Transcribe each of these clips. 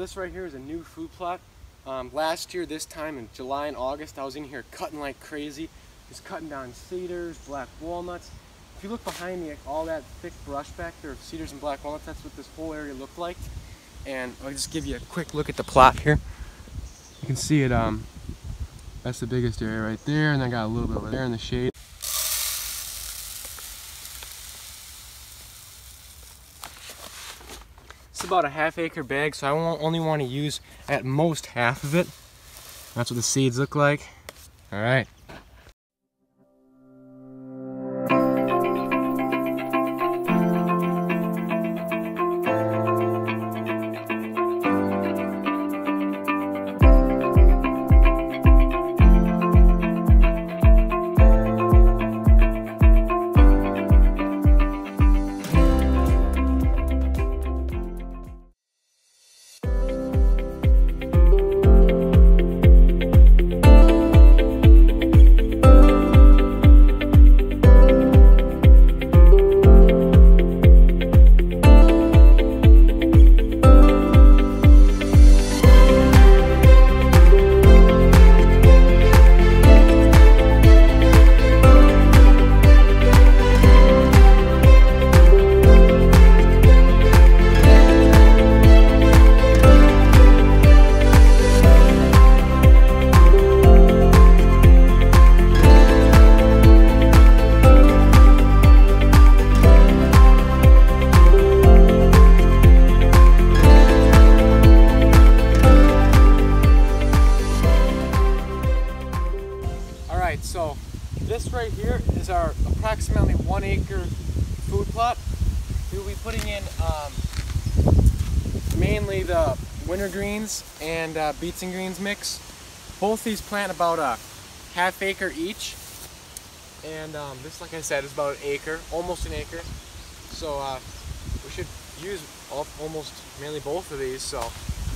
this right here is a new food plot. Last year, this time in July and August, I was in here cutting like crazy. Just cutting down cedars, black walnuts. If you look behind me, like, all that thick brush back there of cedars and black walnuts, that's what this whole area looked like. And I'll just give you a quick look at the plot here. You can see it, that's the biggest area right there, and I got a little bit over there in the shade. It's about a half-acre bag, so I only want to use at most half of it. That's what the seeds look like. All right. So this right here is our approximately 1 acre food plot. We'll be putting in mainly the Wintergreens and Beets and Greens mix. Both these plant about a half acre each, and this, like I said, is about an acre, almost an acre. So we should use almost mainly both of these. So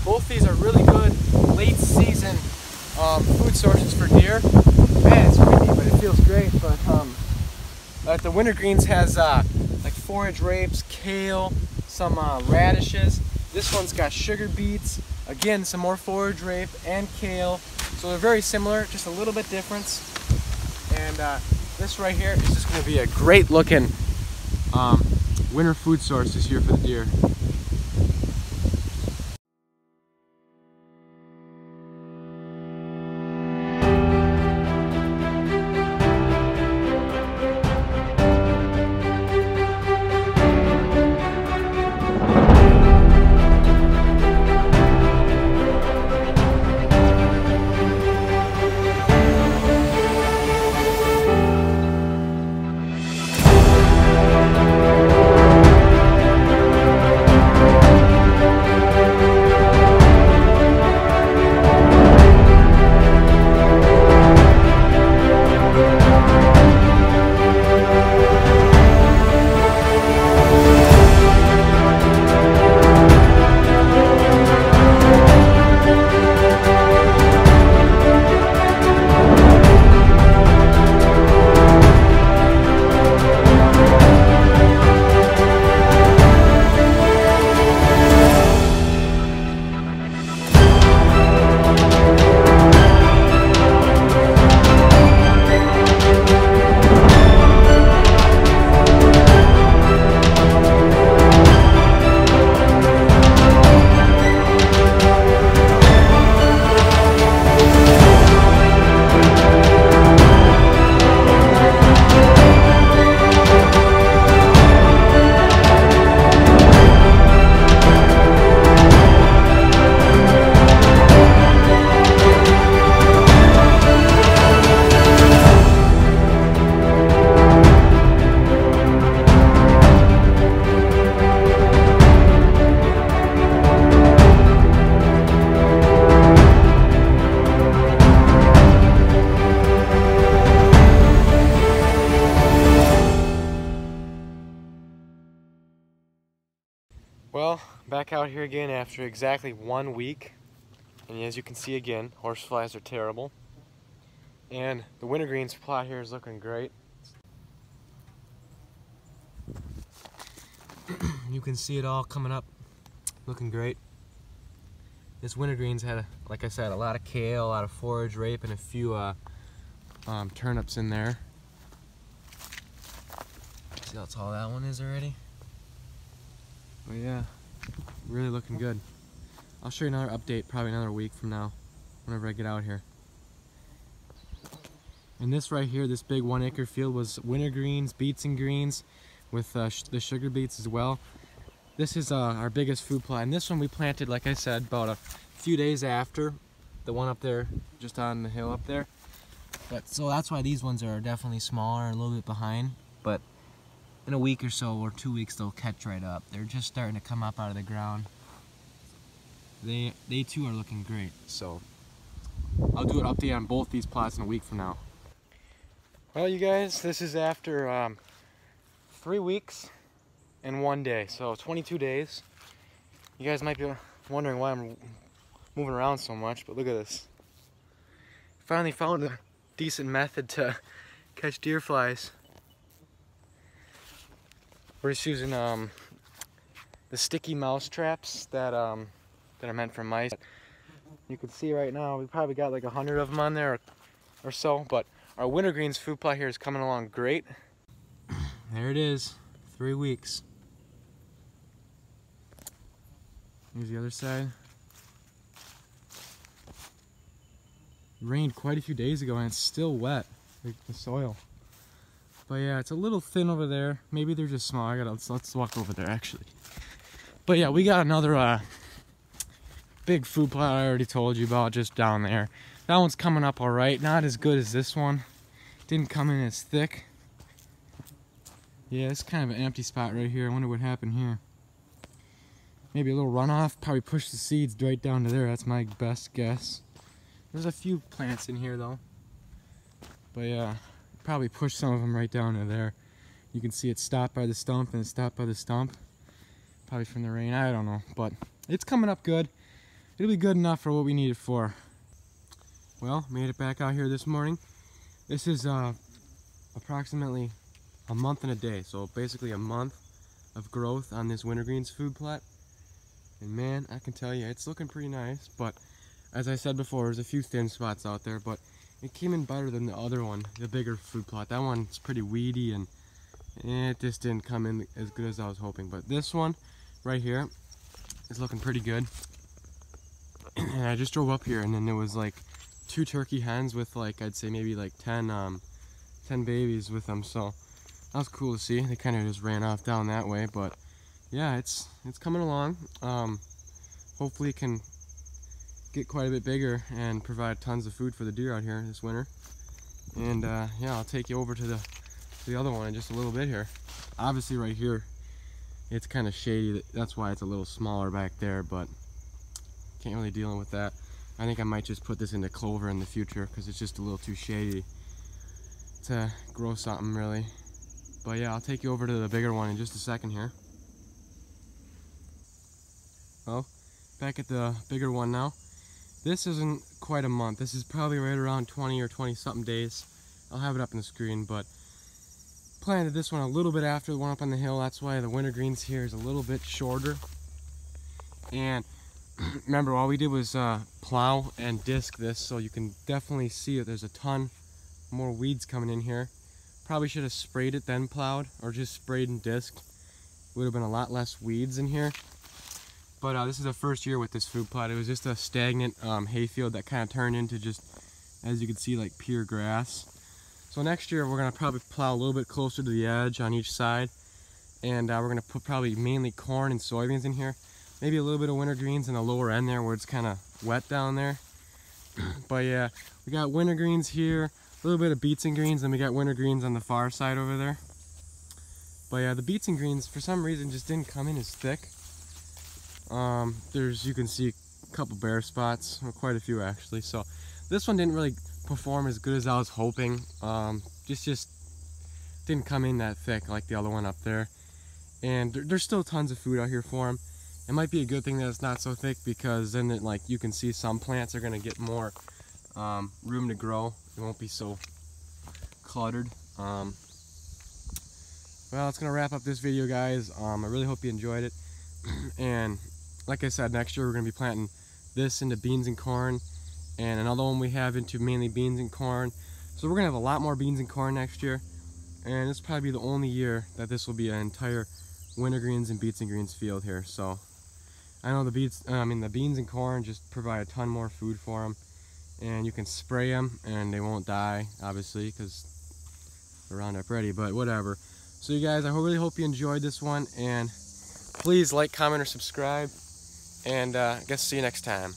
both these are really good late season food sources for deer. Man, it's windy, but it feels great. But the Wintergreens has like forage rapes, kale, some radishes. This one's got sugar beets, again some more forage rape and kale. So they're very similar, just a little bit different. And this right here is just going to be a great looking winter food source this year for the deer. Well, back out here again after exactly 1 week, and as you can see again, horseflies are terrible, and the Wintergreens plot here is looking great. You can see it all coming up, looking great. This wintergreens had, like I said, a lot of kale, a lot of forage, rape, and a few turnips in there. See how tall that one is already? But yeah, really looking good. I'll show you another update probably another week from now, whenever I get out here. And this right here, this big 1 acre field was wintergreens, beets and greens, with the sugar beets as well. This is our biggest food plot, and this one we planted, like I said, about a few days after the one up there, just on the hill up there. But so that's why these ones are definitely smaller, a little bit behind. But in a week or so, or 2 weeks, they'll catch right up. They're just starting to come up out of the ground. They too are looking great. So I'll do an update on both these plots in a week from now. Well, you guys, this is after 3 weeks and 1 day, so 22 days. You guys might be wondering why I'm moving around so much, but look at this. Finally found a decent method to catch deer flies. We're just using the sticky mouse traps that are meant for mice. You can see right now we probably got like 100 of them on there or so, but our wintergreens food plot here is coming along great. There it is, 3 weeks. Here's the other side. It rained quite a few days ago and it's still wet, like the soil. But yeah, it's a little thin over there. Maybe they're just small. Let's walk over there actually. But yeah, we got another big food plot I already told you about just down there. That one's coming up all right. Not as good as this one. Didn't come in as thick. Yeah, it's kind of an empty spot right here. I wonder what happened here. Maybe a little runoff. Probably pushed the seeds right down to there. That's my best guess. There's a few plants in here though. But yeah, probably pushed some of them right down to there. You can see it stopped by the stump and it stopped by the stump. Probably from the rain, I don't know. But it's coming up good. It'll be good enough for what we need it for. Well, made it back out here this morning. This is approximately a month and a day. So basically a month of growth on this wintergreens food plot. And man, I can tell you, it's looking pretty nice. But as I said before, there's a few thin spots out there. But it came in better than the other one, the bigger food plot. That one's pretty weedy and it just didn't come in as good as I was hoping. But this one right here is looking pretty good. And I just drove up here and then there was like 2 turkey hens with like, I'd say maybe like 10 babies with them. So that was cool to see. They kind of just ran off down that way, but yeah, it's coming along. Hopefully it can get quite a bit bigger and provide tons of food for the deer out here this winter. And yeah, I'll take you over to the other one in just a little bit here. Obviously right here it's kind of shady, that's why it's a little smaller back there, but can't really deal with that. I think I might just put this into clover in the future because it's just a little too shady to grow something really. But yeah, I'll take you over to the bigger one in just a second here. Well, back at the bigger one now. This isn't quite a month. This is probably right around 20 or 20 something days. I'll have it up on the screen, but planted this one a little bit after the one up on the hill. That's why the wintergreens here is a little bit shorter. And remember, all we did was plow and disc this, so you can definitely see that there's a ton more weeds coming in here. Probably should have sprayed it then plowed, or just sprayed and disced. Would have been a lot less weeds in here. But this is the first year with this food plot. It was just a stagnant hayfield that kind of turned into just, as you can see, like pure grass. So next year we're going to probably plow a little bit closer to the edge on each side. And we're going to put probably mainly corn and soybeans in here. Maybe a little bit of wintergreens in the lower end there where it's kind of wet down there. But yeah, we got wintergreens here, a little bit of beets and greens, and we got wintergreens on the far side over there. But yeah, the beets and greens for some reason just didn't come in as thick. You can see a couple bare spots, or quite a few actually. So this one didn't really perform as good as I was hoping. Just didn't come in that thick like the other one up there. And there's still tons of food out here for them. It might be a good thing that it's not so thick, because then like you can see some plants are going to get more room to grow. It won't be so cluttered. Well, it's going to wrap up this video, guys. I really hope you enjoyed it. And like I said, next year we're going to be planting this into beans and corn, and another one we have into mainly beans and corn. So we're gonna have a lot more beans and corn next year, and this will probably be the only year that this will be an entire wintergreens and beets and greens field here. So I know the beans and corn just provide a ton more food for them, and you can spray them and they won't die, obviously, because they're Roundup ready, but whatever. So you guys, I really hope you enjoyed this one, and please like, comment, or subscribe, and I guess see you next time.